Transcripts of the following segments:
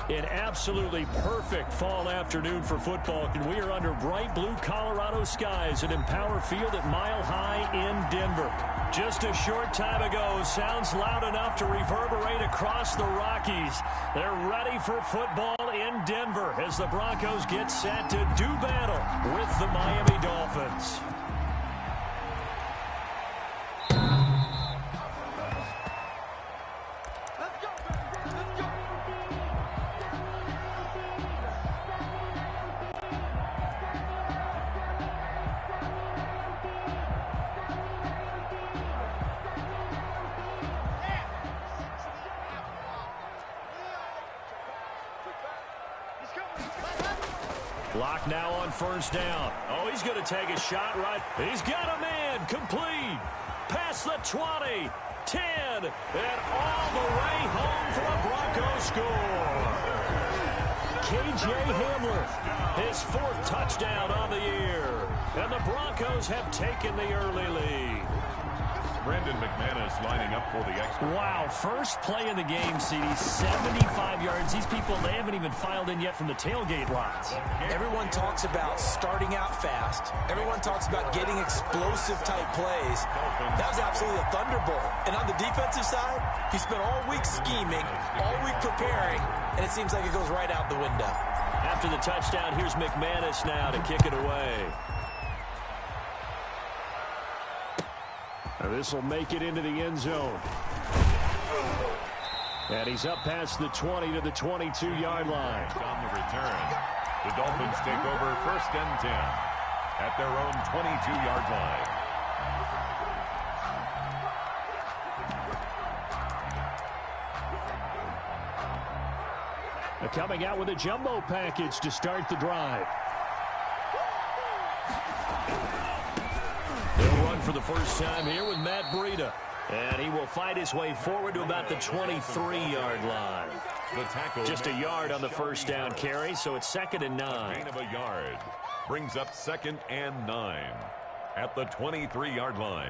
An absolutely perfect fall afternoon for football, and we are under bright blue Colorado skies at Empower Field at Mile High in Denver. Just a short time ago, sounds loud enough to reverberate across the Rockies. They're ready for football in Denver as the Broncos get set to do battle with the Miami Dolphins. Block now on first down. Oh, he's going to take a shot right. He's got a man. Complete. Past the 20. 10. And all the way home for a Broncos score. K.J. Hamler, his 4th touchdown on the year. And the Broncos have taken the early lead. Brandon McManus lining up for the extra. Wow, first play of the game, CD, 75 yards. These people, they haven't even filed in yet from the tailgate lots. Everyone talks about starting out fast. Everyone talks about getting explosive-type plays. That was absolutely a thunderbolt. And on the defensive side, he spent all week scheming, all week preparing, and it seems like it goes right out the window. After the touchdown, here's McManus now to kick it away. This will make it into the end zone. And he's up past the 20 to the 22-yard line. On the return, the Dolphins take over 1st and 10 at their own 22-yard line. They're coming out with a jumbo package to start the drive. They'll run for the first time here with Matt Breida. And he will fight his way forward to about the 23-yard line. The tackle just a yard on the first down carry, so it's 2nd and 9. Gain of a yard brings up 2nd and 9 at the 23-yard line.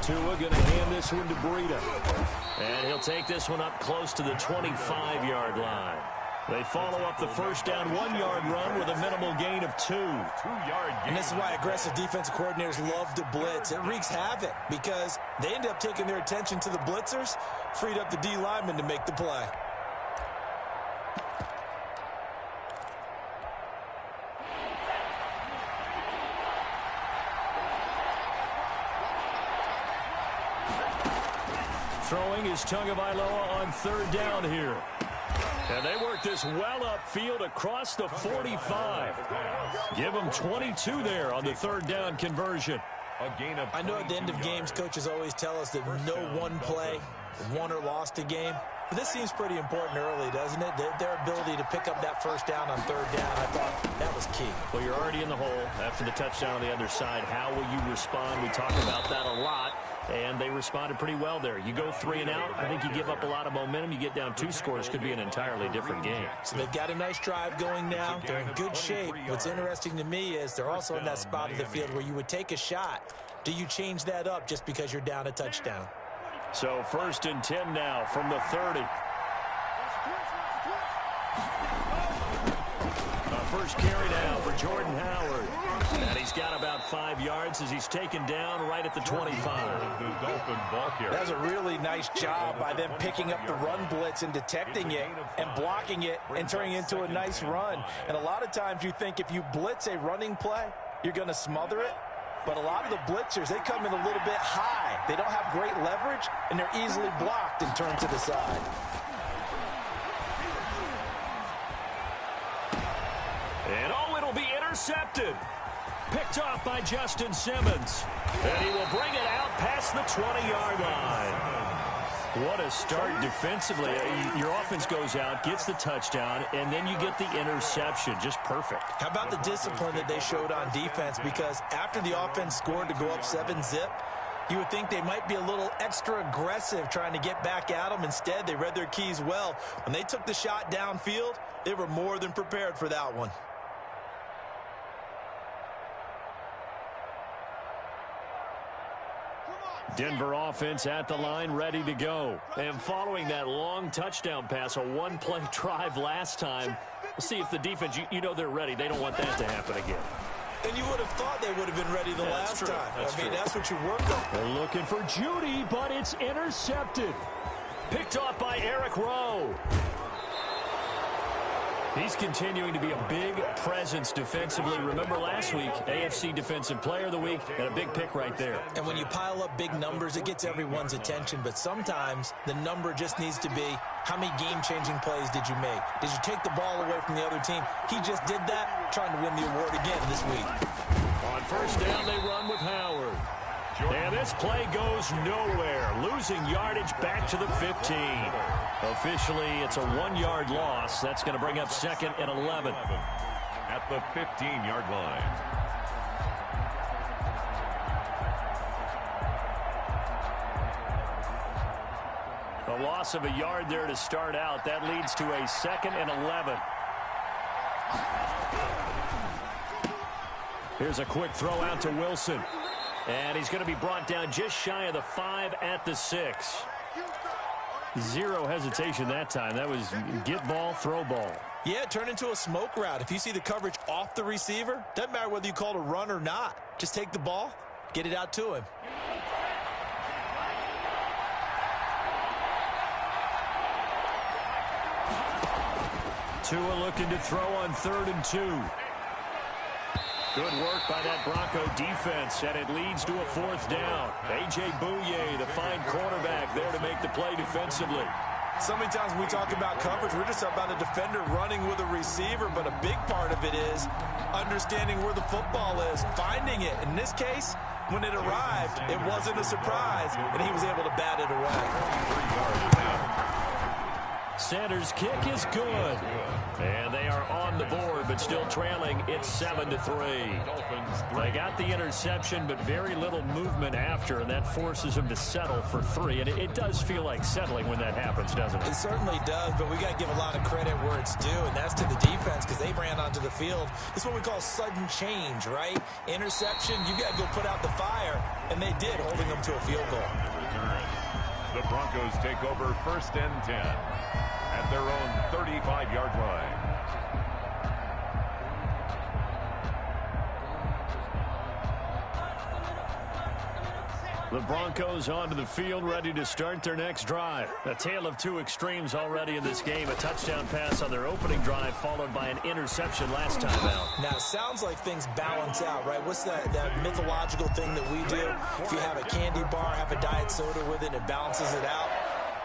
Tua going to hand this one to Breida. And he'll take this one up close to the 25-yard line. They follow up the first down 1-yard run with a minimal gain of 2. 2-yard gain. And this is why aggressive defensive coordinators love to blitz. It wreaks havoc because they end up taking their attention to the blitzers, freed up the D lineman to make the play. Throwing is Tagovailoa on 3rd down here. And they work this well upfield across the 45. Give them 22 there on the 3rd down conversion. A gain of I know at the end of games, coaches always tell us that no one play won or lost a game. But this seems pretty important early, doesn't it? Their ability to pick up that first down on 3rd down, I thought that was key. Well, you're already in the hole after the touchdown on the other side. How will you respond? We talk about that a lot. And they responded pretty well there. You go 3 and out, I think you give up a lot of momentum. You get down 2 scores, could be an entirely different game. So they've got a nice drive going now. They're in good shape. What's interesting to me is they're also in that spot of the field where you would take a shot. Do you change that up just because you're down a touchdown? So 1st and 10 now from the 30. First carry down for Jordan Howard. And he's got about 5 yards as he's taken down right at the 25. The Dolphin ball carrier. That was a really nice job by them picking up the run blitz and detecting it and blocking it and turning it into a nice run. And a lot of times you think if you blitz a running play, you're going to smother it. But a lot of the blitzers, they come in a little bit high. They don't have great leverage, and they're easily blocked and turned to the side. And oh, it'll be intercepted. Picked off by Justin Simmons. And he will bring it out past the 20-yard line. What a start defensively. Your offense goes out, gets the touchdown, and then you get the interception. Just perfect. How about the discipline that they showed on defense? Because after the offense scored to go up 7-zip, you would think they might be a little extra aggressive trying to get back at them. Instead, they read their keys well. When they took the shot downfield, they were more than prepared for that one. Denver offense at the line, ready to go. And following that long touchdown pass, a one-play drive last time, we'll see if the defense, you know they're ready. They don't want that to happen again. And you would have thought they would have been ready the last time. That's what you work on. They're looking for Judy, but it's intercepted. Picked off by Eric Rowe. He's continuing to be a big presence defensively. Remember last week, AFC Defensive Player of the Week, and a big pick right there. And when you pile up big numbers, it gets everyone's attention. But sometimes the number just needs to be, how many game-changing plays did you make? Did you take the ball away from the other team? He just did that, trying to win the award again this week. On first down, they run with Howard. And this play goes nowhere. Losing yardage back to the 15. Officially, it's a 1-yard loss. That's going to bring up 2nd and 11. At the 15-yard line. A loss of a yard there to start out. That leads to a 2nd and 11. Here's a quick throw out to Wilson. And he's going to be brought down just shy of the 5 at the 6. Zero hesitation that time. That was get ball, throw ball. Yeah, turn into a smoke route. If you see the coverage off the receiver, doesn't matter whether you call it a run or not. Just take the ball, get it out to him. Tua looking to throw on 3rd and 2. Good work by that Bronco defense, and it leads to a 4th down. A.J. Bouye, the fine cornerback, there to make the play defensively. So many times when we talk about coverage, we're just about a defender running with a receiver, but a big part of it is understanding where the football is, finding it. In this case, when it arrived, it wasn't a surprise, and he was able to bat it away. Sanders' kick is good. And they are on the board, but still trailing. It's 7-3. They got the interception, but very little movement after, and that forces them to settle for 3. And it does feel like settling when that happens, doesn't it? It certainly does, but we got to give a lot of credit where it's due, and that's to the defense because they ran onto the field. It's what we call sudden change, right? Interception, you got to go put out the fire, and they did, holding them to a field goal. The Broncos take over 1st and 10 at their own 35-yard line. The Broncos onto the field, ready to start their next drive. A tale of two extremes already in this game. A touchdown pass on their opening drive, followed by an interception last time out. Now, it sounds like things balance out, right? What's that mythological thing that we do? If you have a candy bar, have a diet soda with it, it balances it out.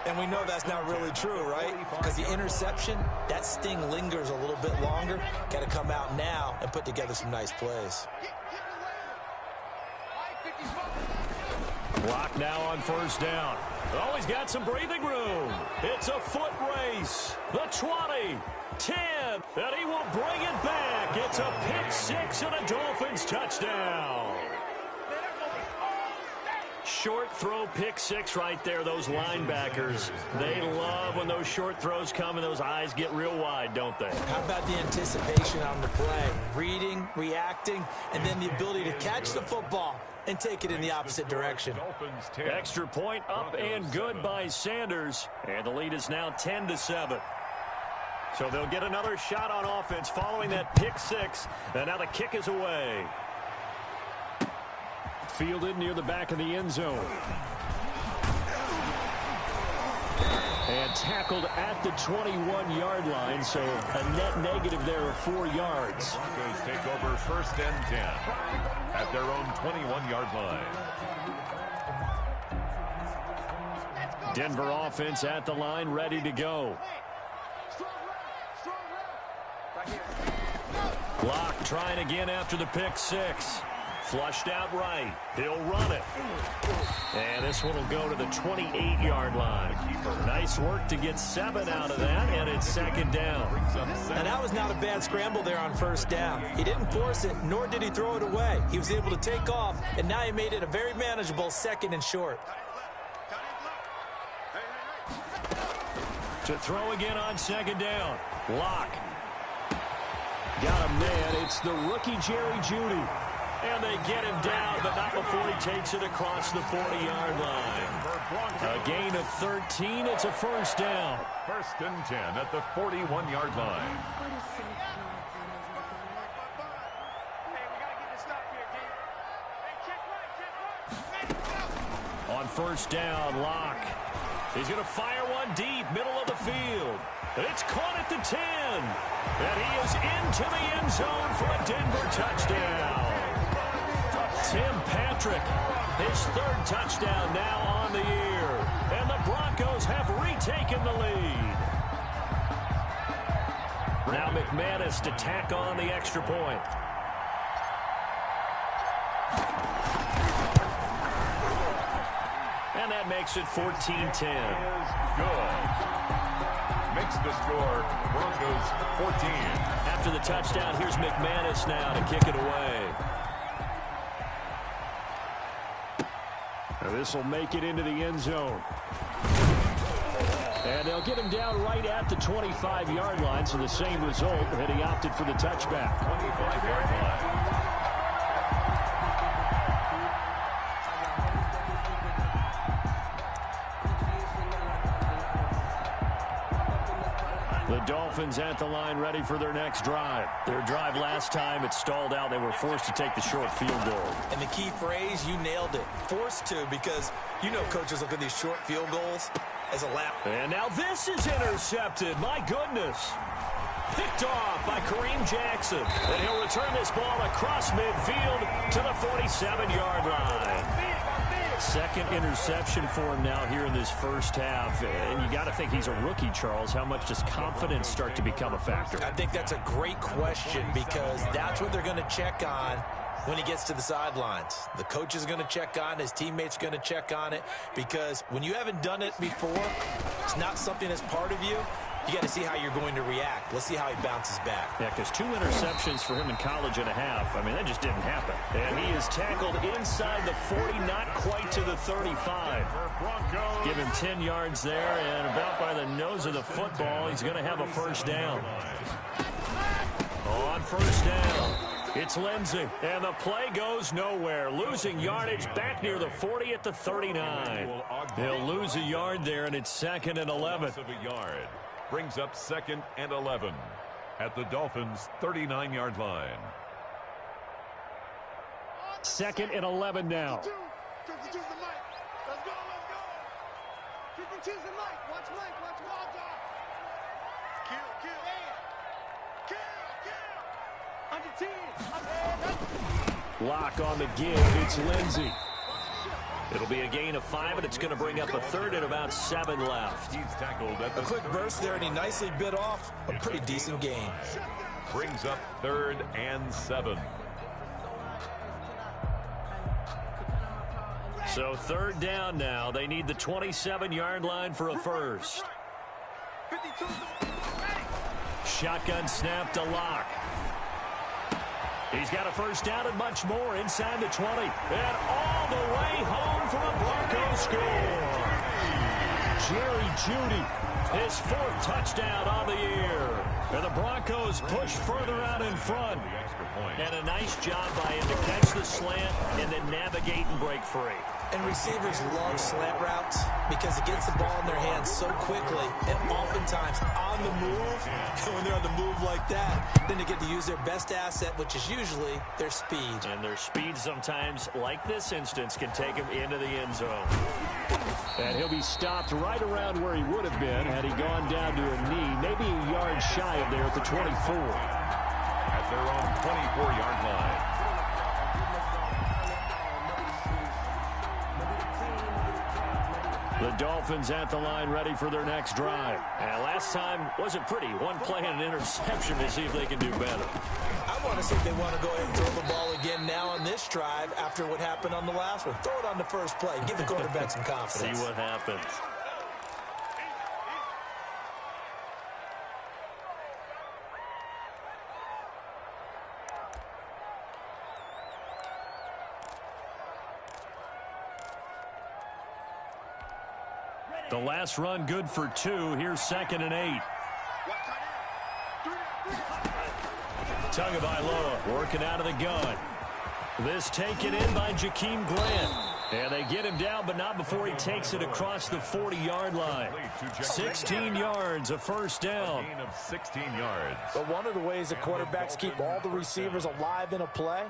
And we know that's not really true, right? Because the interception, that sting lingers a little bit longer. Got to come out now and put together some nice plays. Block now on first down. Oh, he's got some breathing room. It's a foot race. The 20, 10, and he will bring it back. It's a pick six and a Dolphins touchdown. Short throw pick six right there. Those linebackers, they love when those short throws come and those eyes get real wide, don't they? How about the anticipation on the play? Reading, reacting, and then the ability to catch the football and take it in the opposite direction. Extra point up and good by Sanders. And the lead is now 10-7. So they'll get another shot on offense following that pick six. And now the kick is away. Fielded near the back of the end zone. And tackled at the 21-yard line, so a net negative there of 4 yards. Broncos take over first and 10 at their own 21-yard line. Denver offense at the line, ready to go. Block trying again after the pick six. Flushed out right. He'll run it. And this one will go to the 28-yard line. Nice work to get 7 out of that, and it's second down. And that was not a bad scramble there on first down. He didn't force it, nor did he throw it away. He was able to take off, and now he made it a very manageable second and short. To throw again on second down. Lock. Got a man. It's the rookie Jerry Jeudy. And they get him down, but not before he takes it across the 40-yard line. A gain of 13. It's a first down. 1st and 10 at the 41-yard line. On first down, Locke. He's going to fire one deep, middle of the field. It's caught at the 10. And he is into the end zone for a Denver touchdown. Tim Patrick, his 3rd touchdown now on the year. And the Broncos have retaken the lead. Now McManus to tack on the extra point. And that makes it 14-10. Good. Makes the score Broncos 14. After the touchdown, here's McManus now to kick it away. Now this will make it into the end zone. And they'll get him down right at the 25-yard line, so the same result, and he opted for the touchback. 25-yard line. The Dolphins at the line ready for their next drive. Their drive last time, it stalled out. They were forced to take the short field goal. And the key phrase, you nailed it. Forced to, because you know coaches look at these short field goals as a lap. And now this is intercepted. My goodness. Picked off by Kareem Jackson. And he'll return this ball across midfield to the 47-yard line. 2nd interception for him now here in this first half. And you got to think he's a rookie, Charles. How much does confidence start to become a factor? I think that's a great question, because that's what they're going to check on when he gets to the sidelines. The coach is going to check on, his teammates are going to check on it, because when you haven't done it before, it's not something that's part of you. You got to see how you're going to react. Let's see how he bounces back. Yeah, because 2 interceptions for him in college and a half. I mean, that just didn't happen. And he is tackled inside the 40, not quite to the 35. Give him 10 yards there, and about by the nose of the football, he's going to have a first down. On first down, it's Lindsey, and the play goes nowhere. Losing yardage back near the 40 at the 39. They'll lose a yard there, and it's 2nd and 11. Brings up 2nd and 11 at the Dolphins' 39-yard line. 2nd and 11 now. Lock on the give. It's Lindsey. It'll be a gain of 5, and it's going to bring up a 3rd and about 7 left. He's tackled at the a quick burst there, and he nicely bit off a pretty decent gain. Brings up 3rd and 7. So 3rd down now. They need the 27-yard line for a first. Shotgun snap to Lock. He's got a first down and much more inside the 20. And all the way home for a Broncos score. Jerry Jeudy, his 4th touchdown on the year. And the Broncos push further out in front. And a nice job by him to catch the slant and then navigate and break free. And receivers love slant routes because it gets the ball in their hands so quickly and oftentimes on the move. And when they're on the move like that, then they get to use their best asset, which is usually their speed. And their speed sometimes, like this instance, can take him into the end zone. And he'll be stopped right around where he would have been had he gone down to a knee, maybe a yard shy of there at the 24. At their own 24-yard line. The Dolphins at the line ready for their next drive. And last time wasn't pretty. One play and an interception to see if they can do better. I want to see if they want to go ahead and throw the ball again now on this drive after what happened on the last one. Throw it on the first play. Give the quarterback some confidence. See what happens. The last run good for 2. Here's 2nd and 8. Tagovailoa working out of the gun. This taken in by Jakeem Grant. And they get him down, but not before he takes it across the 40-yard line. 16 yards, a first down. A gain of 16 yards. But one of the ways the quarterbacks keep all the receivers alive in a play,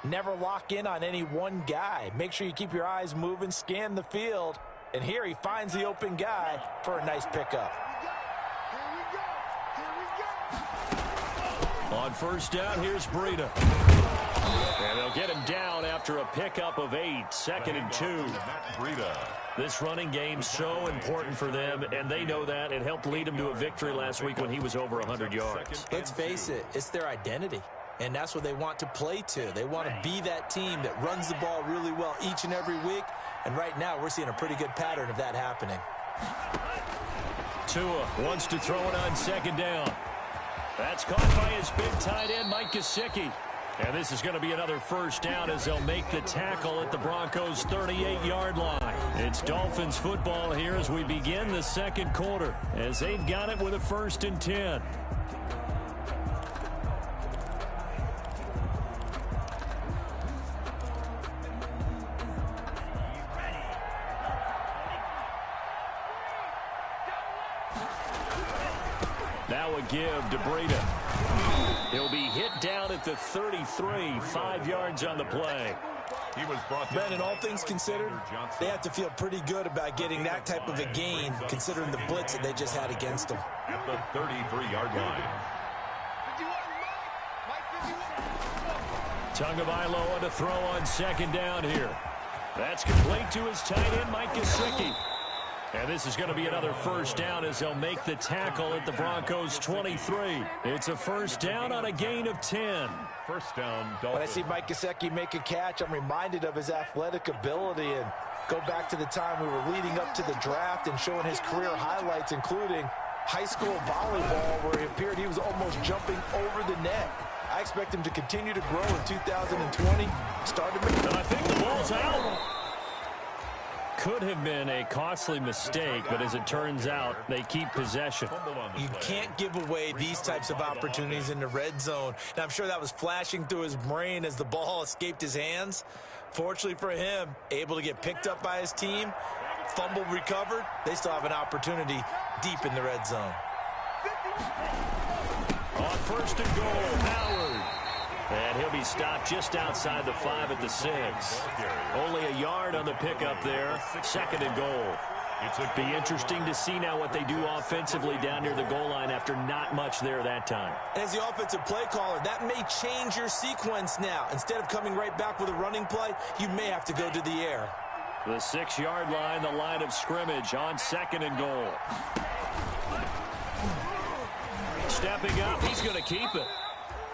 never lock in on any one guy. Make sure you keep your eyes moving, scan the field. And here he finds the open guy for a nice pickup. On first down, here's Breida. And they'll get him down after a pickup of 8, 2nd and 2. This running game's so important for them, and they know that. It helped lead them to a victory last week when he was over 100 yards. Let's face it, it's their identity, and that's what they want to play to. They want to be that team that runs the ball really well each and every week, and right now we're seeing a pretty good pattern of that happening. Tua wants to throw it on 2nd down. That's caught by his big tight end, Mike Gesicki. And this is going to be another first down as they'll make the tackle at the Broncos' 38-yard line. It's Dolphins football here as we begin the second quarter, as they've got it with a 1st and 10. Now a give to Breida. He'll be hit down at the 33, 5 yards on the play. He was brought Ben, and all things considered, they have to feel pretty good about getting that type of a gain, considering the blitz that they just had against them. At the 33-yard line. Tagovailoa to throw on 2nd down here. That's complete to his tight end, Mike Gesicki. And this is going to be another first down as they'll make the tackle at the Broncos' 23. It's a first down on a gain of 10. First down, Dolphins. When I see Mike Gesicki make a catch, I'm reminded of his athletic ability, and go back to the time we were leading up to the draft and showing his career highlights, including high school volleyball, where it appeared he was almost jumping over the net. I expect him to continue to grow in 2020. And I think the ball's out. Could have been a costly mistake, but as it turns out, they keep possession. You can't give away these types of opportunities in the red zone. And I'm sure that was flashing through his brain as the ball escaped his hands. Fortunately for him, able to get picked up by his team, fumble recovered. They still have an opportunity deep in the red zone. On 1st and goal, Howard. And he'll be stopped just outside the 5 at the 6. Only a yard on the pickup there. 2nd and goal. It'll be interesting to see now what they do offensively down near the goal line after not much there that time. As the offensive play caller, that may change your sequence now. Instead of coming right back with a running play, you may have to go to the air. The 6-yard line, the line of scrimmage on 2nd and goal. Stepping up, he's going to keep it.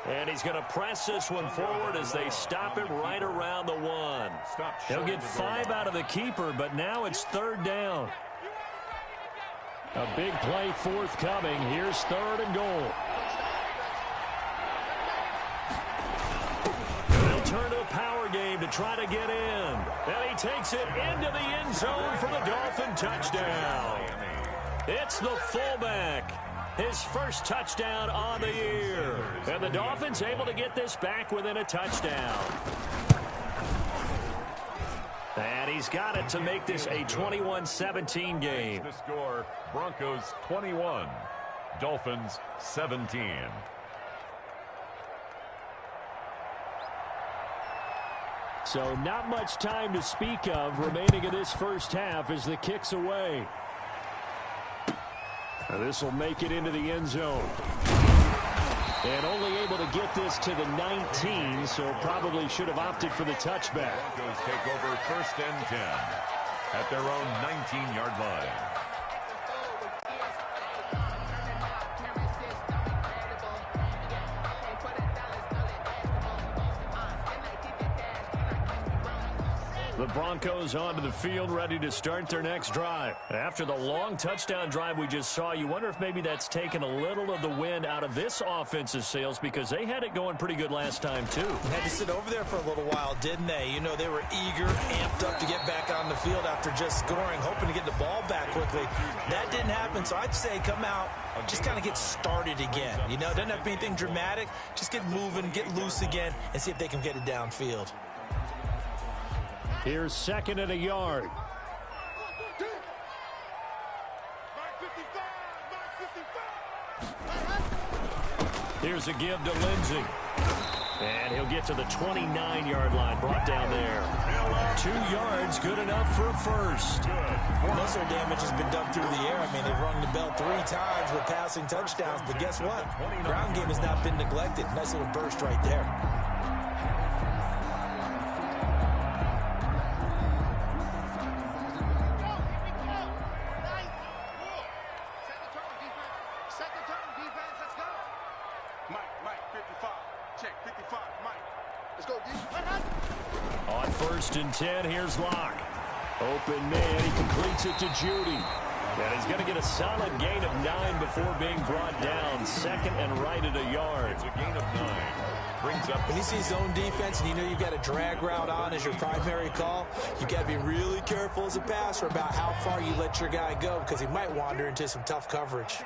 And he's going to press this one forward as they stop it right around the 1. He'll get 5 out of the keeper, but now it's 3rd down. A big play forthcoming. Here's 3rd and goal. They'll turn to a power game to try to get in. And he takes it into the end zone for the Dolphin touchdown. It's the fullback. His first touchdown on the year. And the Dolphins able to get this back within a touchdown. And he's got it to make this a 21-17 game. The score, Broncos 21, Dolphins 17. So not much time to speak of remaining in this first half as the kick's away. This will make it into the end zone. And only able to get this to the 19, so probably should have opted for the touchback. Broncos take over 1st and 10 at their own 19-yard line. The Broncos onto the field, ready to start their next drive. After the long touchdown drive we just saw, you wonder if maybe that's taken a little of the wind out of this offensive sails, because they had it going pretty good last time, too. Had to sit over there for a little while, didn't they? You know, they were eager, amped up to get back on the field after just scoring, hoping to get the ball back quickly. That didn't happen, so I'd say come out, just kind of get started again. You know, it doesn't have to be anything dramatic. Just get moving, get loose again, and see if they can get it downfield. Here's second and a yard. Here's a give to Lindsey. And he'll get to the 29-yard line, brought down there. 2 yards, good enough for a first. Most of their damage has been done through the air. I mean, they've rung the bell 3 times with passing touchdowns, but guess what? Ground game has not been neglected. Nice little burst right there. On 1st and 10, here's Locke. Open man, he completes it to Judy. And he's going to get a solid gain of 9 before being brought down. Second and right at a yard. It's a gain of 9. Brings up. When you see zone defense and you know you've got a drag route on as your primary call, you got to be really careful as a passer about how far you let your guy go because he might wander into some tough coverage.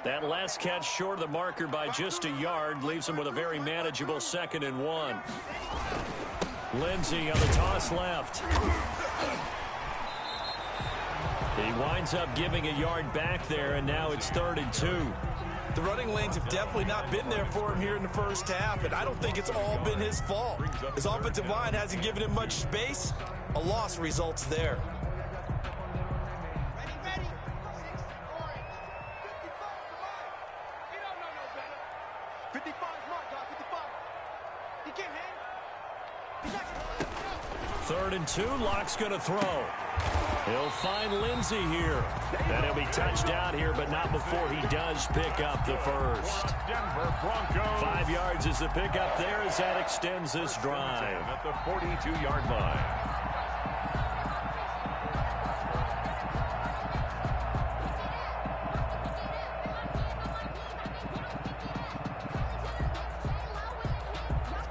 That last catch short of the marker by just a yard leaves him with a very manageable 2nd and 1. Lindsey on the toss left. He winds up giving a yard back there, and now it's 3rd and 2. The running lanes have definitely not been there for him here in the first half, and I don't think it's all been his fault. His offensive line hasn't given him much space. A loss results there. Third and 2, Locke's going to throw. He'll find Lindsey here. And he'll be touched out here, but not before he does pick up the first. Denver Broncos. 5 yards is the pickup there as that extends this drive. At the 42-yard line.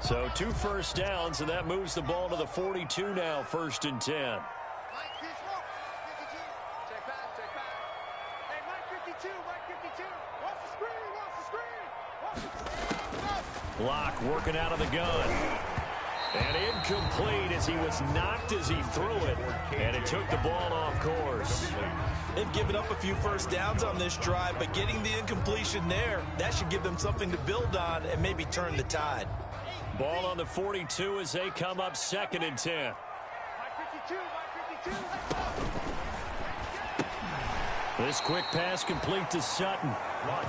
So 2 first downs, and that moves the ball to the 42 now, 1st and 10. Locke working out of the gun. And incomplete as he was knocked as he threw it. And it took the ball off course. They've given up a few first downs on this drive, but getting the incompletion there, that should give them something to build on and maybe turn the tide. Ball on the 42 as they come up 2nd and 10. This quick pass complete to Sutton.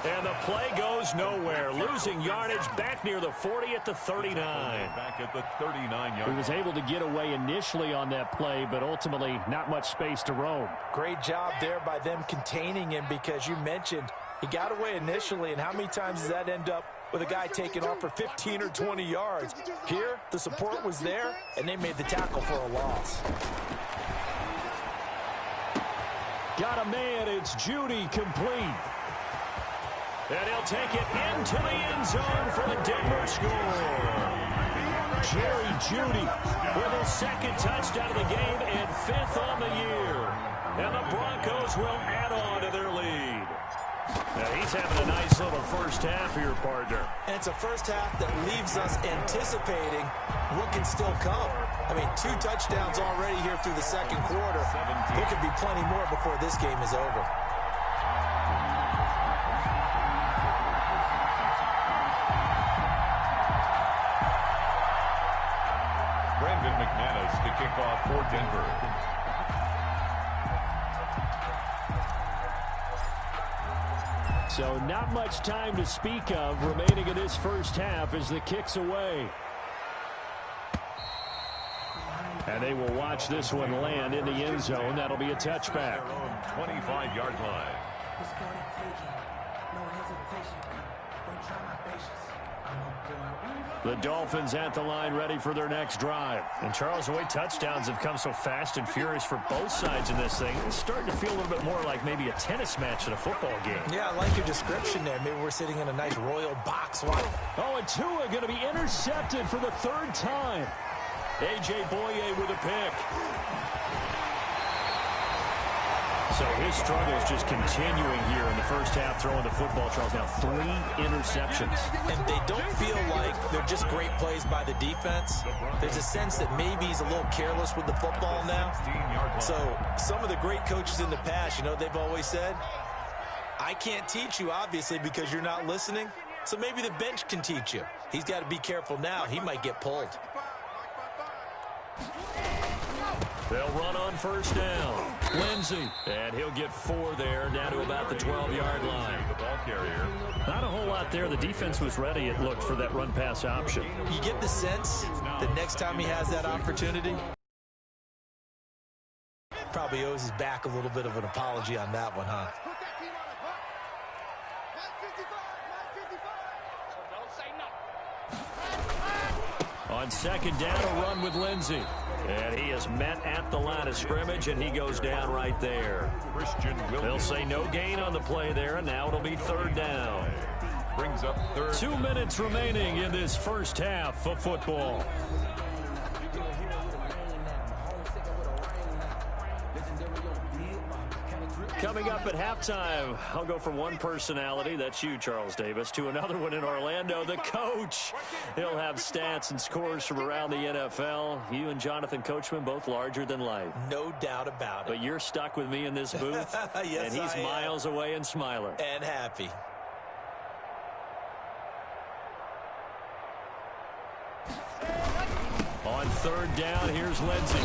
And the play goes nowhere. Losing yardage back near the 40 at the 39. Back at the 39-yard. He was able to get away initially on that play, but ultimately not much space to roam. Great job there by them containing him because you mentioned he got away initially, and how many times does that end up with a guy taking off for 15 or 20 yards? Here, the support was there, and they made the tackle for a loss. Got a man, it's Judy complete. And he'll take it into the end zone for the Denver score. Jerry Judy with his 2nd touchdown of the game and 5th on the year. And the Broncos will add on to their lead. Now he's having a nice little first half here, partner. And it's a first half that leaves us anticipating what can still come. I mean, 2 touchdowns already here through the 2nd quarter. There could be plenty more before this game is over. Brandon McManus to kick off for Denver. So not much time to speak of remaining in this first half as the kick's away. And they will watch this one land in the end zone. That'll be a touchback. 25-yard line. The Dolphins at the line ready for their next drive. And Charles, the way touchdowns have come so fast and furious for both sides in this thing, it's starting to feel a little bit more like maybe a tennis match in a football game. Yeah, I like your description there. Maybe we're sitting in a nice royal box. Oh, and Tua going to be intercepted for the 3rd time. A.J. Boye with a pick. So his struggle is just continuing here in the first half throwing the football, Charles. Now 3 interceptions. And they don't feel like they're just great plays by the defense. There's a sense that maybe he's a little careless with the football now. So some of the great coaches in the past, you know, they've always said, I can't teach you, obviously, because you're not listening. So maybe the bench can teach you. He's got to be careful now. He might get pulled. They'll run on first down. Lindsey, and he'll get 4 there, down to about the 12-yard line. The ball carrier. Not a whole lot there. The defense was ready, it looked, for that run-pass option. You get the sense that next time he has that opportunity, probably owes his back a little bit of an apology on that one, huh? On second down, a run with Lindsey. And he is met at the line of scrimmage, and he goes down right there. They'll say no gain on the play there, and now it'll be third down. Brings up third. 2 minutes remaining in this first half of football. Coming up at halftime, I'll go from one personality, that's you, Charles Davis, to another one in Orlando, the coach. He'll have stats and scores from around the NFL. You and Jonathan Coachman, both larger than life. No doubt about it. But you're stuck with me in this booth, yes, and he's miles away and smiling. And happy. On third down, here's Lindsey.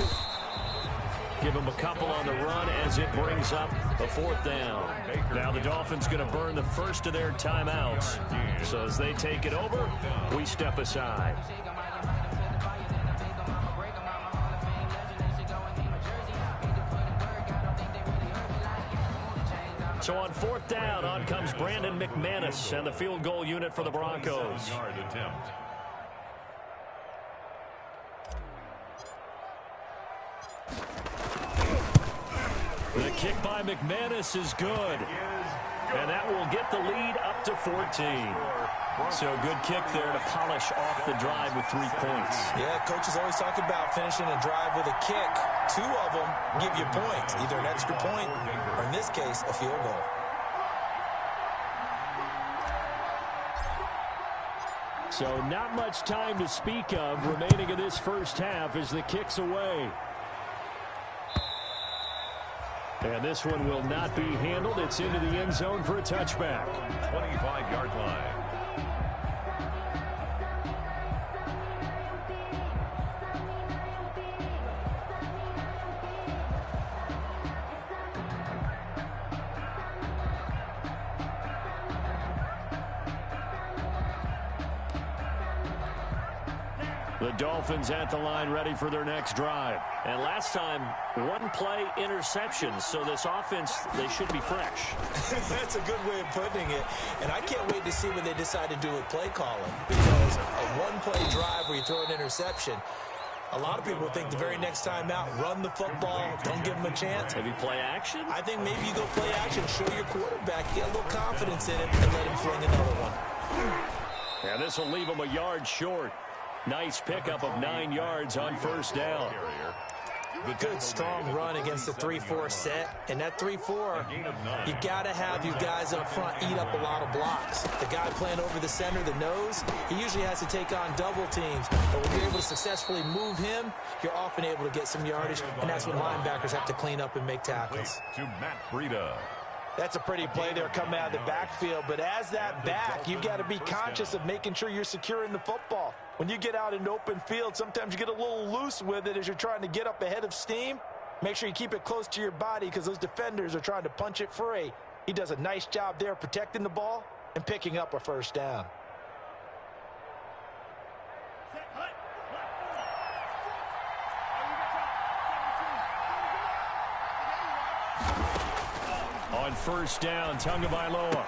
Give him a couple on the run as it brings up a 4th down. Now the Dolphins going to burn the first of their timeouts. So as they take it over, we step aside. So on 4th down, on comes Brandon McManus and the field goal unit for the Broncos. The kick by McManus is good. And that will get the lead up to 14. So good kick there to polish off the drive with 3 points. Yeah, coaches always talk about finishing a drive with a kick. 2 of them give you points, either an extra point or, in this case, a field goal. So not much time to speak of remaining in this first half as the kick's away. And this one will not be handled. It's into the end zone for a touchback. 25-yard line. The Dolphins at the line ready for their next drive. And last time, 1-play interception. So this offense, they should be fresh. That's a good way of putting it. And I can't wait to see what they decide to do with play calling. Because a 1-play drive where you throw an interception, a lot of people think the very next time out, run the football, don't give them a chance. Maybe play action? I think maybe you go play action, show your quarterback, get a little confidence in him, and let him fling another one. Yeah, this will leave him a yard short. Nice pickup of 9 yards on first down. Good, strong run against the 3-4 set. And that 3-4, you got to have you guys up front eat up a lot of blocks. The guy playing over the center, the nose, he usually has to take on double teams. But when you're able to successfully move him, you're often able to get some yardage. And that's when linebackers have to clean up and make tackles. To Matt Breida. That's a pretty play there coming out of the backfield. But as that back, you've got to be conscious of making sure you're securing the football. When you get out in open field, sometimes you get a little loose with it as you're trying to get up ahead of steam. Make sure you keep it close to your body because those defenders are trying to punch it free. He does a nice job there protecting the ball and picking up a first down. On first down, Tagovailoa.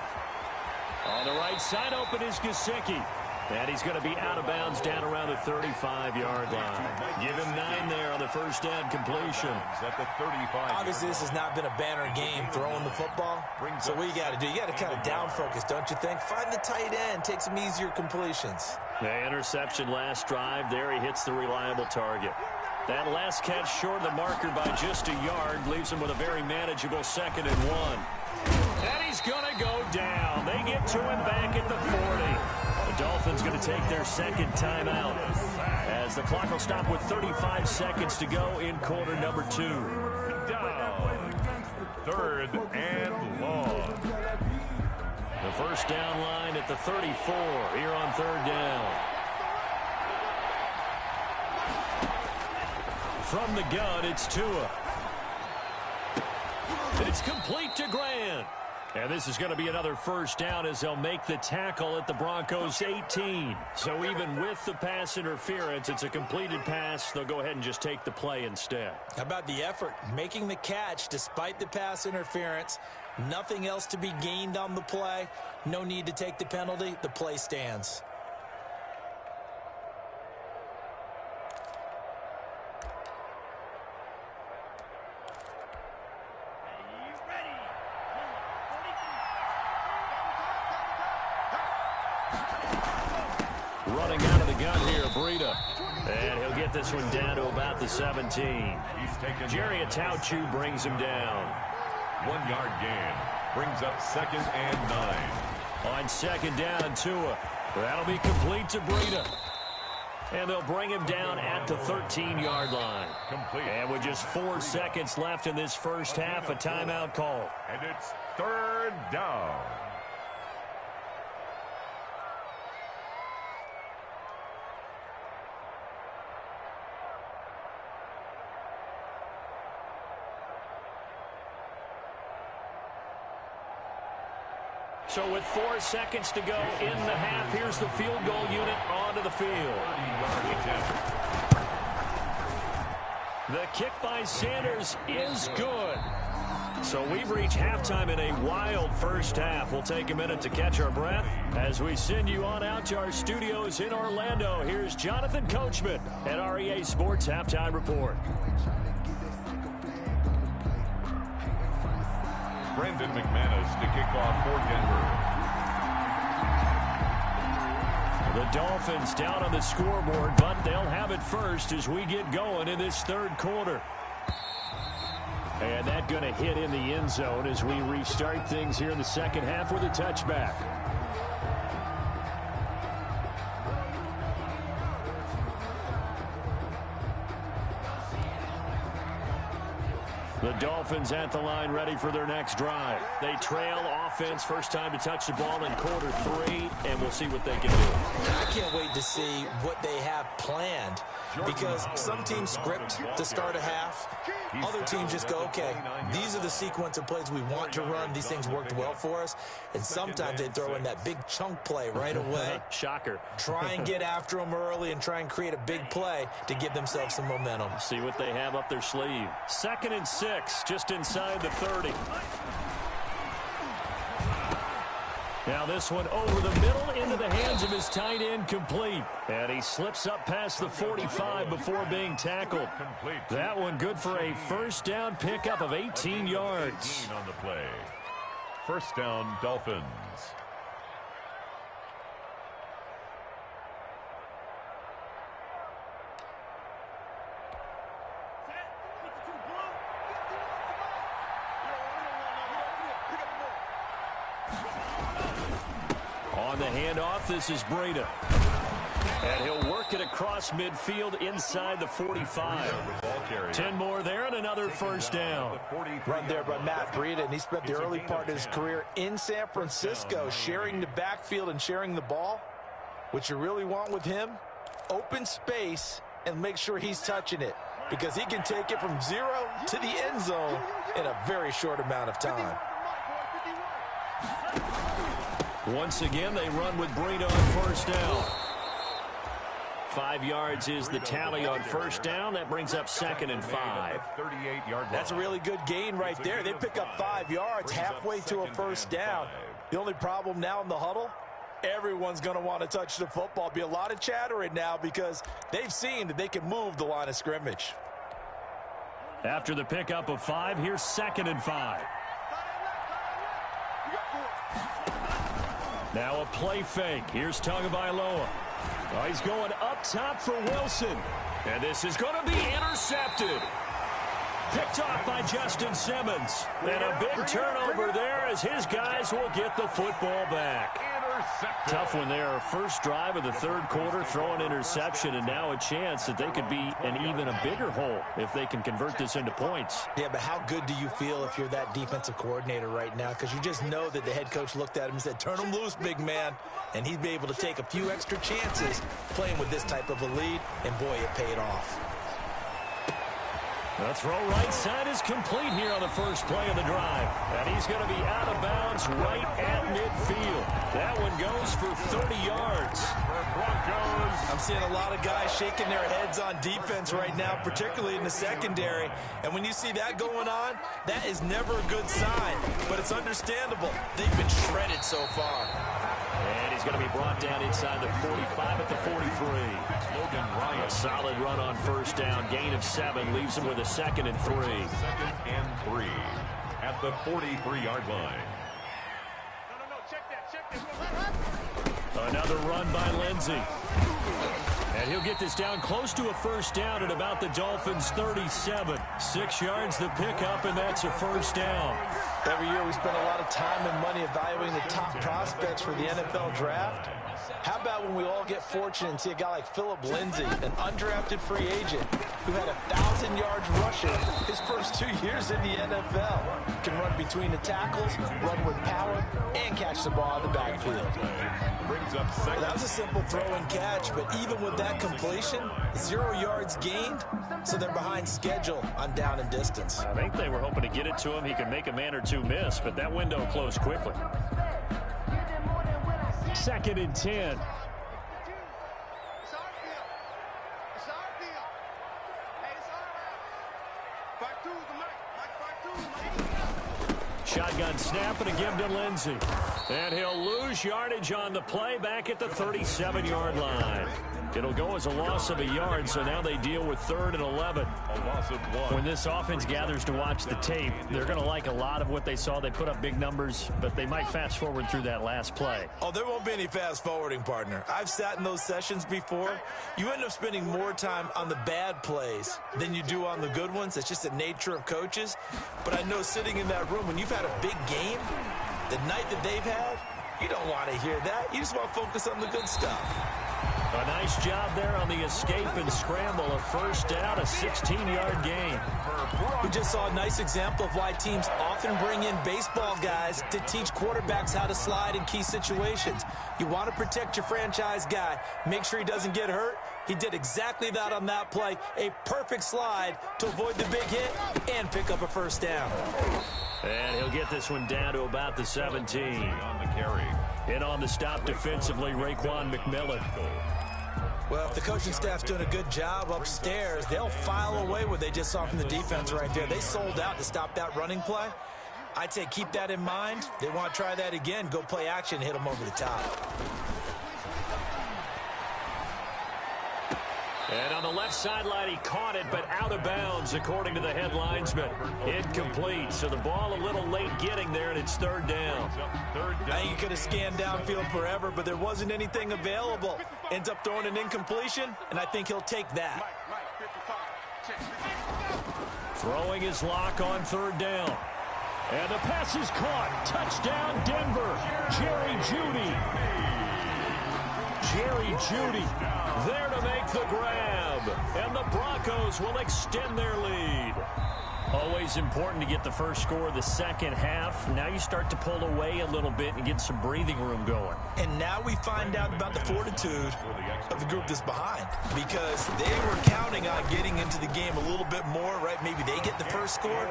On the right side, open is Gesicki. And he's going to be out of bounds down around the 35-yard line. Give him 9 there on the first down completion. At the 35. Obviously, this has not been a banner game throwing the football. So what you got to do, you got to kind of down focus, don't you think? Find the tight end, take some easier completions. The interception last drive. There he hits the reliable target. That last catch short of the marker by just a yard leaves him with a very manageable 2nd and 1. And he's going to go down. They get to him back at the 40. The Dolphins going to take their 2nd timeout as the clock will stop with 35 seconds to go in quarter number 2. Down. 3rd and long. The first down line at the 34 here on 3rd down. From the gun, it's Tua. It's complete to Grant. And this is going to be another first down as they'll make the tackle at the Broncos 18. So even with the pass interference, it's a completed pass. They'll go ahead and just take the play instead. How about the effort? Making the catch despite the pass interference. Nothing else to be gained on the play. No need to take the penalty. The play stands. Running out of the gun here, Breida. And he'll get this one down to about the 17. Jerry Atauchu brings him down. 1 yard gain. Brings up 2nd and 9. On 2nd down, Tua. That'll be complete to Breida. And they'll bring him down at the 13-yard line. Complete. And with just 4 seconds left in this first half, a timeout call. And it's 3rd down. So with 4 seconds to go in the half, here's the field goal unit onto the field. The kick by Sanders is good. So we've reached halftime in a wild first half. We'll take a minute to catch our breath as we send you on out to our studios in Orlando. Here's Jonathan Coachman at REA Sports Halftime Report. Brandon McManus to kick off for Denver. The Dolphins down on the scoreboard, but they'll have it first as we get going in this 3rd quarter. And that going to hit in the end zone as we restart things here in the 2nd half with a touchback. The Dolphins at the line ready for their next drive. They trail offense, first time to touch the ball in quarter 3, and we'll see what they can do. I can't wait to see what they have planned because some teams script to start a half. Other teams just go, okay, these are the sequence of plays we want to run. These things worked well for us. And sometimes they throw in that big chunk play right away. Shocker. Try and get after them early and try and create a big play to give themselves some momentum. See what they have up their sleeve. 2nd and 6, just inside the 30. Now this one over the middle into the hands of his tight end, complete. And he slips up past the 45 before being tackled. That one good for a first down pickup of 18 yards. On the play. First down, Dolphins. On the handoff, this is Breida. And he'll work it across midfield inside the 45. 10 more there and another first down. Run there by Matt Breida, and he spent the early part of his career in San Francisco sharing the backfield and sharing the ball. What you really want with him, open space and make sure he's touching it because he can take it from 0 to the end zone in a very short amount of time. Once again, they run with Breida on first down. 5 yards is the tally on first down. That brings up 2nd and 5. That's a really good gain right there. They pick up 5 yards halfway to a first down. The only problem now in the huddle, everyone's going to want to touch the football. Be a lot of chattering now because they've seen that they can move the line of scrimmage. After the pickup of 5, here's 2nd and 5. Now a play fake. Here's Tagovailoa. Oh, he's going up top for Wilson. And this is going to be intercepted. Picked off by Justin Simmons. And a big turnover there as his guys will get the football back. Tough one there. First drive of the third quarter, throw an interception, and now a chance that they could be in even a bigger hole if they can convert this into points. Yeah, but how good do you feel if you're that defensive coordinator right now? Because you just know that the head coach looked at him and said, turn him loose, big man. And he'd be able to take a few extra chances playing with this type of a lead, and boy, it paid off. The throw right side is complete here on the first play of the drive. And he's going to be out of bounds right at midfield. That one goes for 30 yards. Broncos. I'm seeing a lot of guys shaking their heads on defense right now, particularly in the secondary. And when you see that going on, that is never a good sign. But it's understandable. They've been shredded so far. And he's going to be brought down inside the 45 at the 43. Logan Ryan. A solid run on first down. Gain of 7 leaves him with a 2nd and 3. 2nd and 3 at the 43-yard line. Another run by Lindsey. And he'll get this down close to a first down at about the Dolphins' 37. 6 yards the pickup, and that's a first down. Every year we spend a lot of time and money evaluating the top prospects for the NFL draft. How about when we all get fortunate and see a guy like Phillip Lindsay, an undrafted free agent who had 1,000 yards rushing his first 2 years in the NFL. Can run between the tackles, run with power, and catch the ball in the backfield. Well, that was a simple throw and catch, but even with that completion, 0 yards gained, so they're behind schedule on down and distance. I think they were hoping to get it to him. He could make a man or two miss, but that window closed quickly. 2nd and 10. Shotgun snap and a give to Lindsey. And he'll lose yardage on the play back at the 37-yard line. It'll go as a loss of a yard, so now they deal with 3rd and 11. A loss of 1. When this offense gathers to watch the tape, they're going to like a lot of what they saw. They put up big numbers, but they might fast forward through that last play. Oh, there won't be any fast forwarding, partner. I've sat in those sessions before. You end up spending more time on the bad plays than you do on the good ones. It's just the nature of coaches. But I know sitting in that room, when you've had a big game, the night that they've had, you don't want to hear that. You just want to focus on the good stuff. A nice job there on the escape and scramble. A first down, a 16-yard gain. We just saw a nice example of why teams often bring in baseball guys to teach quarterbacks how to slide in key situations. You want to protect your franchise guy. Make sure he doesn't get hurt. He did exactly that on that play. A perfect slide to avoid the big hit and pick up a first down. And he'll get this one down to about the 17. On the carry. In on the stop defensively, Raekwon McMillan. Well, if the coaching staff's doing a good job upstairs, they'll file away what they just saw from the defense right there. They sold out to stop that running play. I'd say keep that in mind. They want to try that again. Go play action, hit them over the top. And on the left sideline, he caught it, but out of bounds, according to the head linesman. Incomplete, so the ball a little late getting there, and it's 3rd down. I think he could have scanned downfield forever, but there wasn't anything available. Ends up throwing an incompletion, and I think he'll take that. Throwing his lock on 3rd down. And the pass is caught. Touchdown, Denver. Jerry Jeudy. Jerry Jeudy there to make the grab. And the Broncos will extend their lead. Always important to get the first score of the second half. Now you start to pull away a little bit and get some breathing room going. And now we find out about the fortitude of the group that's behind, because they were counting on getting into the game a little bit more, right? Maybe they get the first score.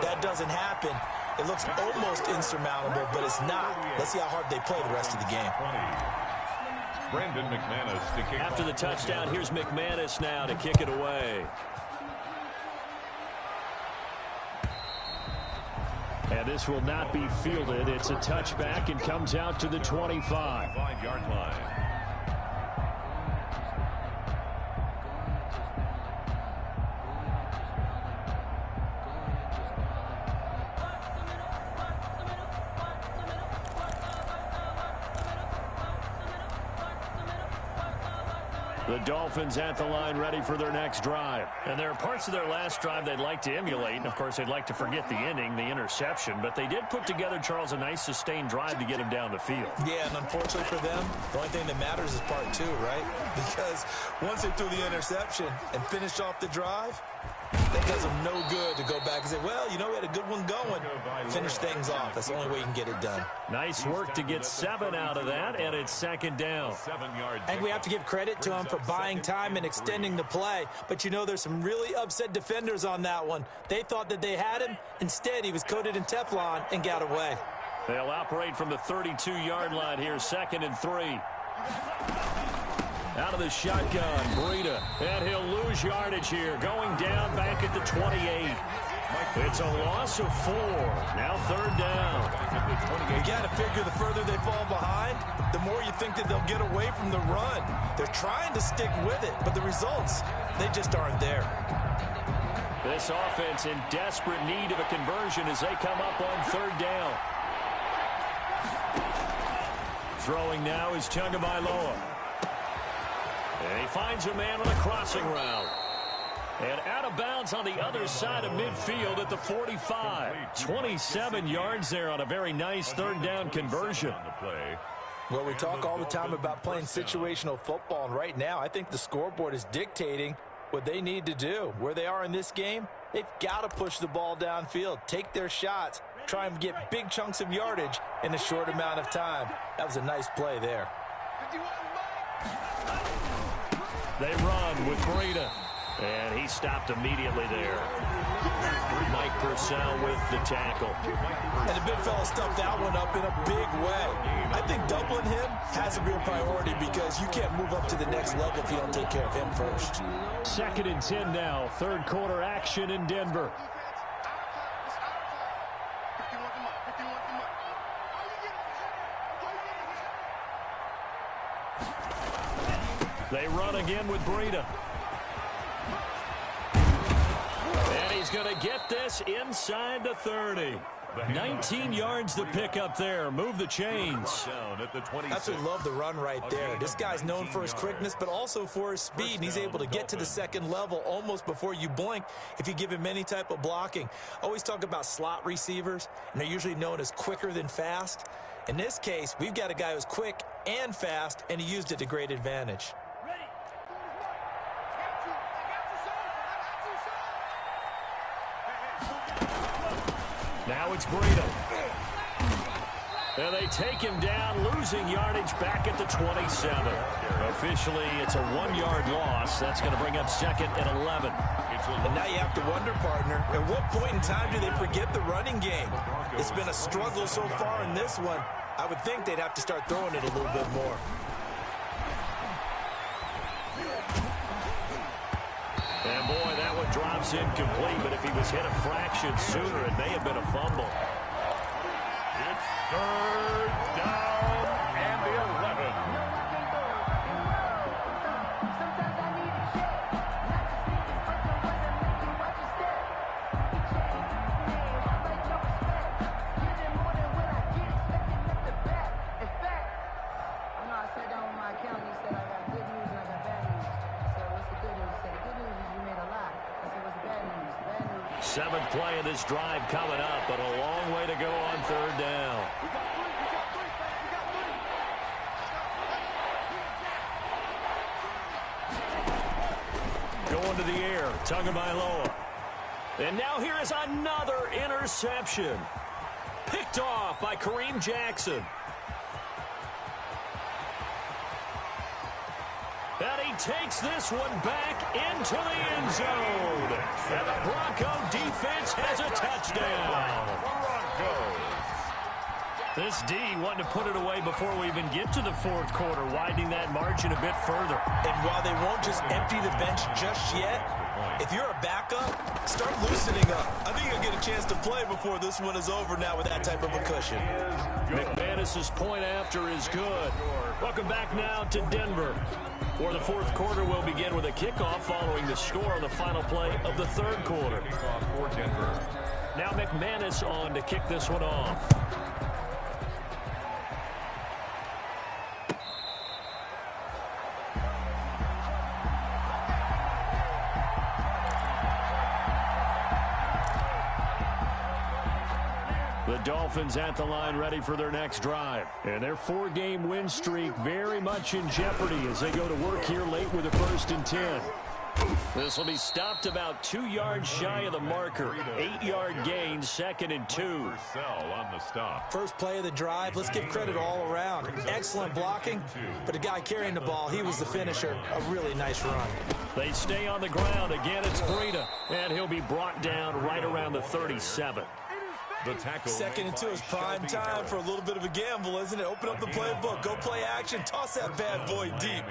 That doesn't happen. It looks almost insurmountable, but it's not. Let's see how hard they play the rest of the game. Brandon McManus to kick After the touchdown, here's McManus now to kick it away. And this will not be fielded. It's a touchback and comes out to the 25. 5-yard line. The Dolphins at the line ready for their next drive. And there are parts of their last drive they'd like to emulate. And, of course, they'd like to forget the inning, the interception. But they did put together, Charles, a nice sustained drive to get him down the field. Yeah, and unfortunately for them, the only thing that matters is part two, right? Because once they threw the interception and finished off the drive, that does them no good to go back and say, well, you know, we had a good one going. Finish things off. That's the only way you can get it done. Nice work to get 7 out of that, and it's second down. I think we have to give credit to him for buying time and extending the play. But, you know, there's some really upset defenders on that one. They thought that they had him. Instead, he was coated in Teflon and got away. They'll operate from the 32-yard line here, 2nd and 3. Out of the shotgun, Breida, and he'll lose yardage here, going down back at the 28. It's a loss of 4. Now 3rd down. You got to figure the further they fall behind, the more you think that they'll get away from the run. They're trying to stick with it, but the results, they just aren't there. This offense in desperate need of a conversion as they come up on 3rd down. Throwing now is Tagovailoa. And he finds a man on a crossing route. And out of bounds on the other side of midfield at the 45. 27 yards there on a very nice 3rd down conversion. Well, we talk all the time about playing situational football, and right now I think the scoreboard is dictating what they need to do. Where they are in this game, they've got to push the ball downfield, take their shots, try and get big chunks of yardage in a short amount of time. That was a nice play there. They run with Breida, and he stopped immediately there. Mike Purcell with the tackle. And the big fella stuffed that one up in a big way. I think doubling him has to be a priority because you can't move up to the next level if you don't take care of him first. 2nd and 10 now, 3rd quarter action in Denver. They run again with Breida. And he's going to get this inside the 30. 19 yards to pick up there. Move the chains. Absolutely love the run right there. This guy's known for his quickness, but also for his speed. And he's able to get to the 2nd level almost before you blink if you give him any type of blocking. Always talk about slot receivers, and they're usually known as quicker than fast. In this case, we've got a guy who's quick and fast, and he used it to great advantage. Now it's Breida. And they take him down, losing yardage back at the 27. Officially, it's a 1-yard loss. That's going to bring up 2nd and 11. And now you have to wonder, partner, at what point in time do they forget the running game? It's been a struggle so far in this one. I would think they'd have to start throwing it a little bit more. And boy, that one drops incomplete, but if he was hit a fraction sooner, it may have been a fumble. It's 3rd down and 11. Seventh play of this drive coming up, but a long way to go on 3rd down. Going to the air, Tagovailoa. And now here is another interception. Picked off by Kareem Jackson. And he takes this one back into the end zone. And the Bronco defense has a touchdown. Broncos. This D wanting to put it away before we even get to the 4th quarter, widening that margin a bit further. And while they won't just empty the bench just yet, if you're a backup, start loosening up. I think you'll get a chance to play before this one is over now with that type of a cushion. McManus's point after is good. Welcome back now to Denver, where the 4th quarter will begin with a kickoff following the score on the final play of the 3rd quarter. Now McManus on to kick this one off. The Dolphins at the line ready for their next drive. And their 4-game win streak very much in jeopardy as they go to work here late with a 1st and 10. This will be stopped about 2 yards shy of the marker. 8-yard gain, 2nd and 2. On the stop. First play of the drive, let's give credit all around. Excellent blocking, but the guy carrying the ball, he was the finisher. A really nice run. They stay on the ground. Again, it's Breida, and he'll be brought down right around the 37. The tackle. 2nd and 2 is prime time for a little bit of a gamble, isn't it? Open up the playbook, go play action, toss that bad boy deep.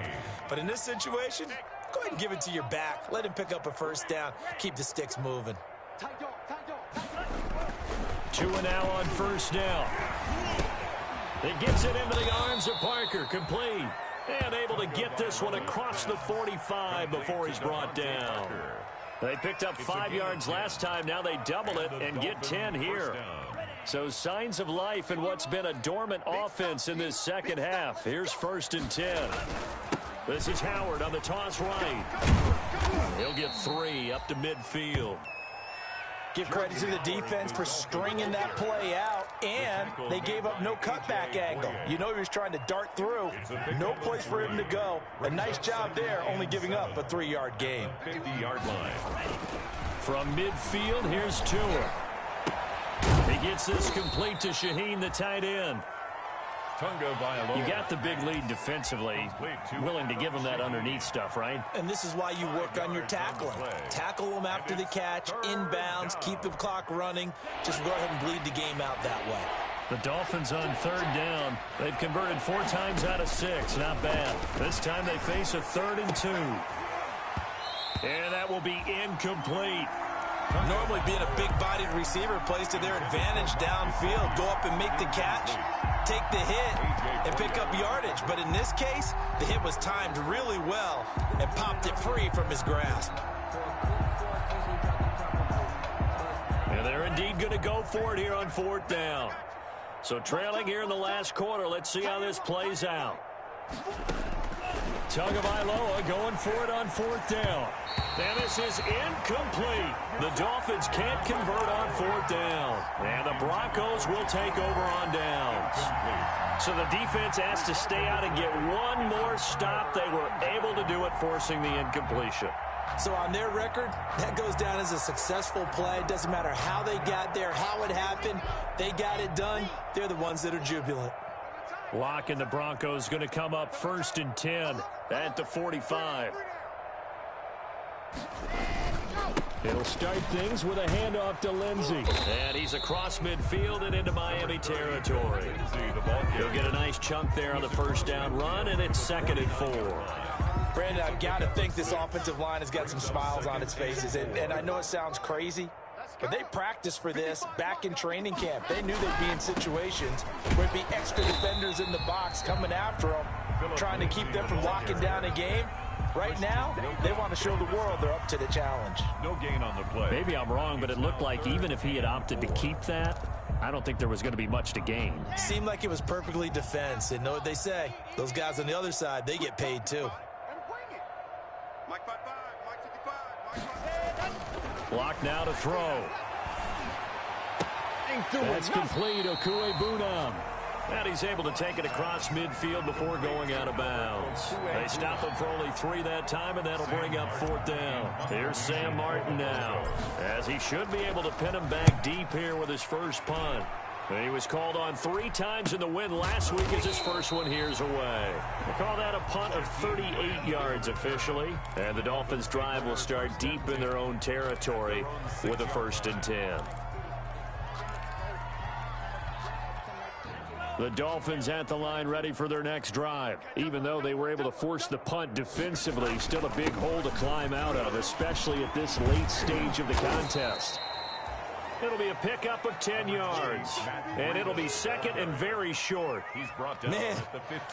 But in this situation, go ahead and give it to your back. Let him pick up a 1st down. Keep the sticks moving. 2 now on 1st down. It gets it into the arms of Parker. Complete. And able to get this one across the 45 before he's brought down. They picked up 5 yards last time. Now they double it and get 10 here. So signs of life in what's been a dormant offense in this second half. Here's 1st and 10. This is Howard on the toss right. He'll get 3 up to midfield. Give credit to the defense for stringing that play out, and they gave up no cutback angle. You know he was trying to dart through. No place for him to go. A nice job there, only giving up a 3-yard gain. 50-yard line. From midfield, here's Tua. He gets this complete to Shaheen, the tight end. You got the big lead defensively. Willing to give them that underneath stuff, right? And this is why you work on your tackling. Tackle them after the catch, inbounds, keep the clock running. Just go ahead and bleed the game out that way. The Dolphins on 3rd down. They've converted 4 times out of 6. Not bad. This time they face a 3rd and 2. And that will be incomplete. Normally being a big-bodied receiver plays to their advantage downfield. Go up and make the catch, take the hit, and pick up yardage. But in this case, the hit was timed really well and popped it free from his grasp. And they're indeed going to go for it here on 4th down. So trailing here in the last quarter. Let's see how this plays out. Tagovailoa going for it on 4th down. And this is incomplete. The Dolphins can't convert on 4th down. And the Broncos will take over on downs. So the defense has to stay out and get one more stop. They were able to do it, forcing the incompletion. So on their record, that goes down as a successful play. Doesn't matter how they got there, how it happened. They got it done. They're the ones that are jubilant. Lock and the Broncos going to come up 1st and 10 at the 45. It'll start things with a handoff to Lindsey. And he's across midfield and into Miami territory. He'll get a nice chunk there on the 1st down run, and it's 2nd and 4. Brandon, I've got to think this offensive line has got some smiles on its faces. And I know it sounds crazy, but they practiced for this back in training camp. They knew they'd be in situations where there'd be extra defenders in the box coming after them, trying to keep them from locking down a game. Right now, they want to show the world they're up to the challenge. No gain on the play. Maybe I'm wrong, but it looked like even if he had opted to keep that, I don't think there was going to be much to gain. Seemed like it was perfectly defense. And know what they say? Those guys on the other side, they get paid too. Block now to throw. That's complete. Okuegbunam. And he's able to take it across midfield before going out of bounds. They stop him for only 3 that time, and that'll bring up 4th down. Here's Sam Martin now, as he should be able to pin him back deep here with his first punt. And he was called on 3 times in the win last week as his first one here's away. We'll call that a punt of 38 yards officially. And the Dolphins' drive will start deep in their own territory with a 1st and 10. The Dolphins at the line ready for their next drive. Even though they were able to force the punt defensively, still a big hole to climb out of, especially at this late stage of the contest. It'll be a pickup of 10 yards, and it'll be 2nd and very short. Man,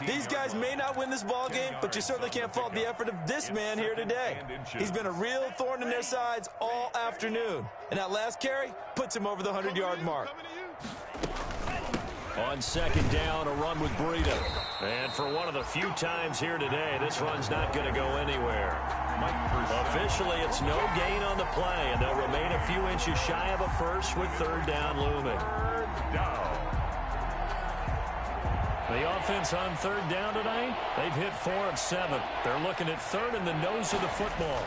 these guys may not win this ball game, but you certainly can't fault the effort of this man here today. He's been a real thorn in their sides all afternoon, and that last carry puts him over the 100-yard mark. On 2nd down, a run with Breida. And for one of the few times here today, this run's not going to go anywhere. Officially, it's no gain on the play, and they'll remain a few inches shy of a first with third down looming. The offense on third down tonight, they've hit 4 of 7. They're looking at third in the nose of the football.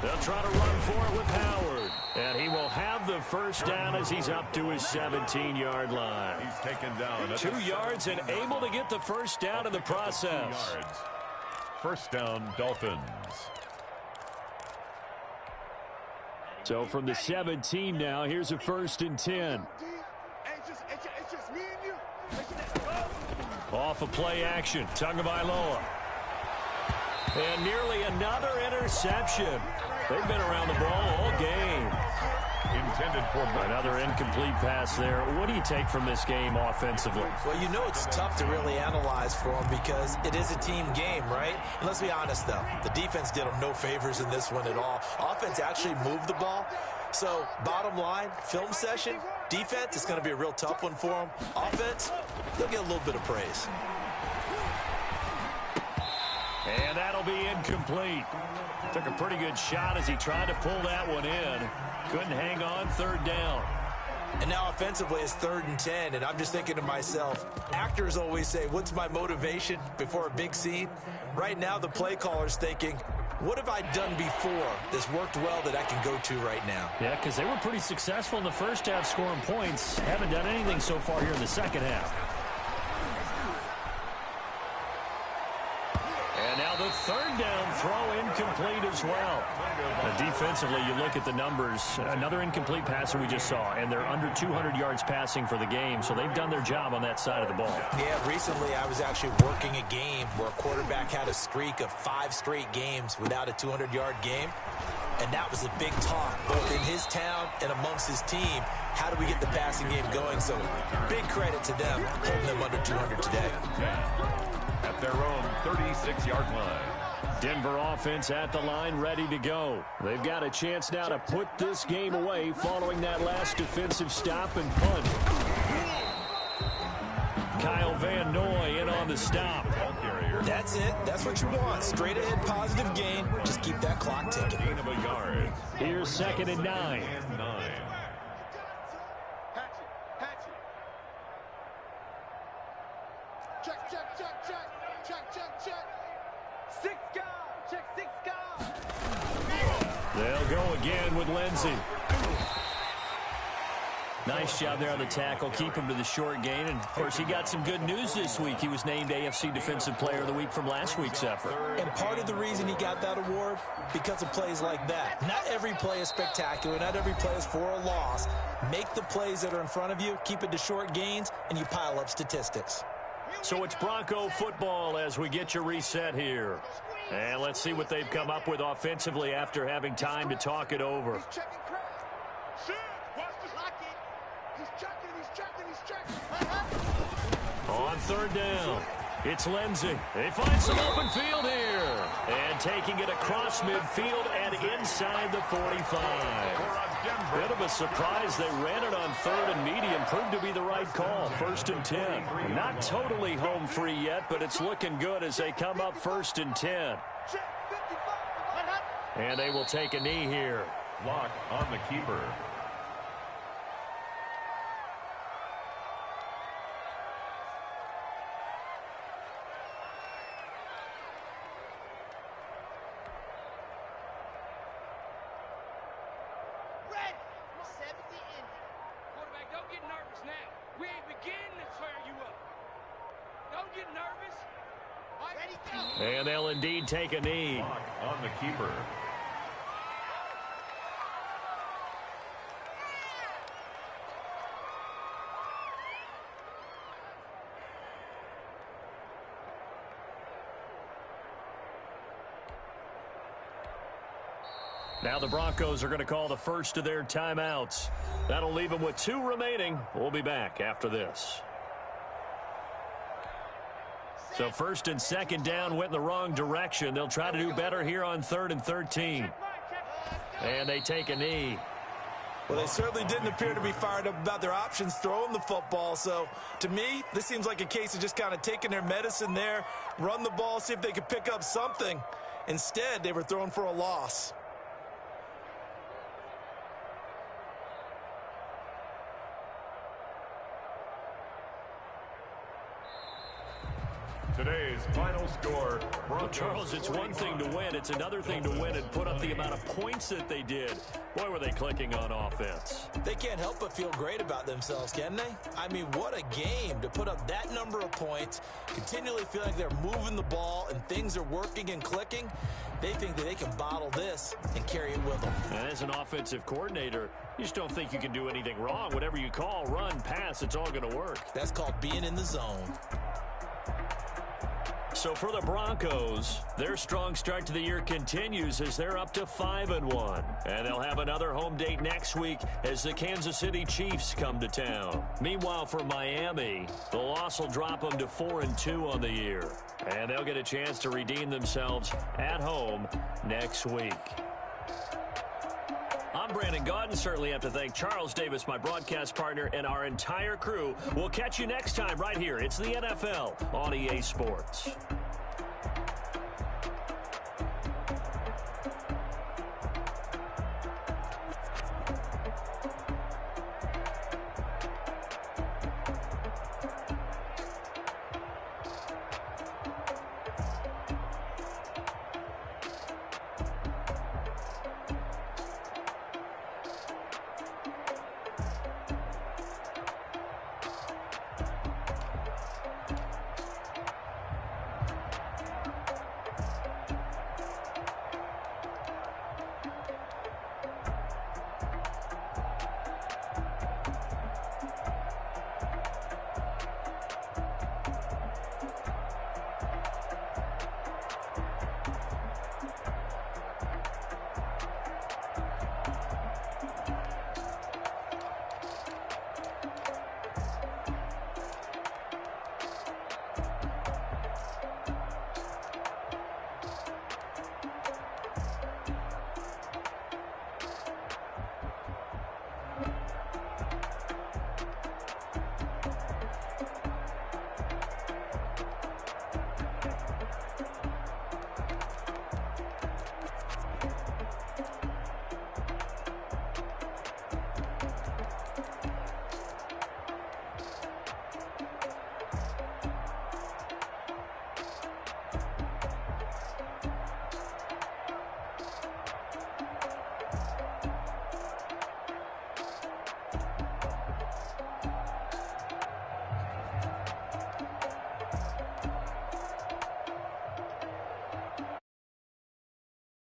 They'll try to run for it with Howard. And he will have the first down as he's up to his 17-yard line. He's taken down. 2 yards and able to get the first down in the process. First down, Dolphins. So from the 17 now, here's a 1st and 10. Off a play action, Tagovailoa. And nearly another interception. They've been around the ball all game. Intended for another incomplete pass there. What do you take from this game offensively? Well, you know it's tough to really analyze for them because it is a team game, right? And let's be honest, though. The defense did them no favors in this one at all. Offense actually moved the ball. So, bottom line, film session, defense is going to be a real tough one for them. Offense, they'll get a little bit of praise. And that'll be incomplete. Took a pretty good shot as he tried to pull that one in. Couldn't hang on, third down. And now offensively it's 3rd and 10, and I'm just thinking to myself, actors always say, what's my motivation before a big scene? Right now the play caller's thinking, what have I done before that's worked well that I can go to right now? Yeah, because they were pretty successful in the first half scoring points. Haven't done anything so far here in the second half. And now the third down throw incomplete as well. Defensively, you look at the numbers. Another incomplete passer we just saw, and they're under 200 yards passing for the game, so they've done their job on that side of the ball. Yeah, recently I was actually working a game where a quarterback had a streak of 5 straight games without a 200-yard game, and that was a big talk both in his town and amongst his team. How do we get the passing game going? So big credit to them holding them under 200 today. At their own 36-yard line. Denver offense at the line, ready to go. They've got a chance now to put this game away following that last defensive stop and punt. Kyle Van Noy in on the stop. That's it. That's what you want. Straight ahead positive gain. Just keep that clock ticking. Gain of a yard. Here's 2nd and 9. They'll go again with Lindsey. Nice job there on the tackle. Keep him to the short gain. And, of course, he got some good news this week. He was named AFC Defensive Player of the Week from last week's effort. And part of the reason he got that award, because of plays like that. Not every play is spectacular. Not every play is for a loss. Make the plays that are in front of you, keep it to short gains, and you pile up statistics. So it's Bronco football as we get you reset here. And let's see what they've come up with offensively after having time to talk it over. On third down, it's Lindsey. They find some open field here. And taking it across midfield and inside the 45. Bit of a surprise. They ran it on 3rd and medium. Proved to be the right call. 1st and 10. Not totally home free yet, but it's looking good as they come up 1st and 10. And they will take a knee here. Lock on the keeper. And they'll indeed take a knee. On the keeper. Now the Broncos are going to call the first of their timeouts. That'll leave them with 2 remaining. We'll be back after this. So 1st and 2nd down went in the wrong direction. They'll try to do better here on 3rd and 13. And they take a knee. Well, they certainly didn't appear to be fired up about their options throwing the football. So, to me, this seems like a case of just kind of taking their medicine there, run the ball, see if they can pick up something. Instead, they were thrown for a loss. Today's final score, Broncos. Well, Charles, it's one thing to win. It's another thing to win and put up the amount of points that they did. Boy, were they clicking on offense. They can't help but feel great about themselves, can they? I mean, what a game to put up that number of points, continually feeling like they're moving the ball and things are working and clicking. They think that they can bottle this and carry it with them. And as an offensive coordinator, you just don't think you can do anything wrong. Whatever you call, run, pass, it's all going to work. That's called being in the zone. So for the Broncos, their strong start to the year continues as they're up to 5-1. And they'll have another home date next week as the Kansas City Chiefs come to town. Meanwhile, for Miami, the loss will drop them to 4-2 on the year. And they'll get a chance to redeem themselves at home next week. I'm Brandon Gaudin. Certainly have to thank Charles Davis, my broadcast partner, and our entire crew. We'll catch you next time right here. It's the NFL on EA Sports.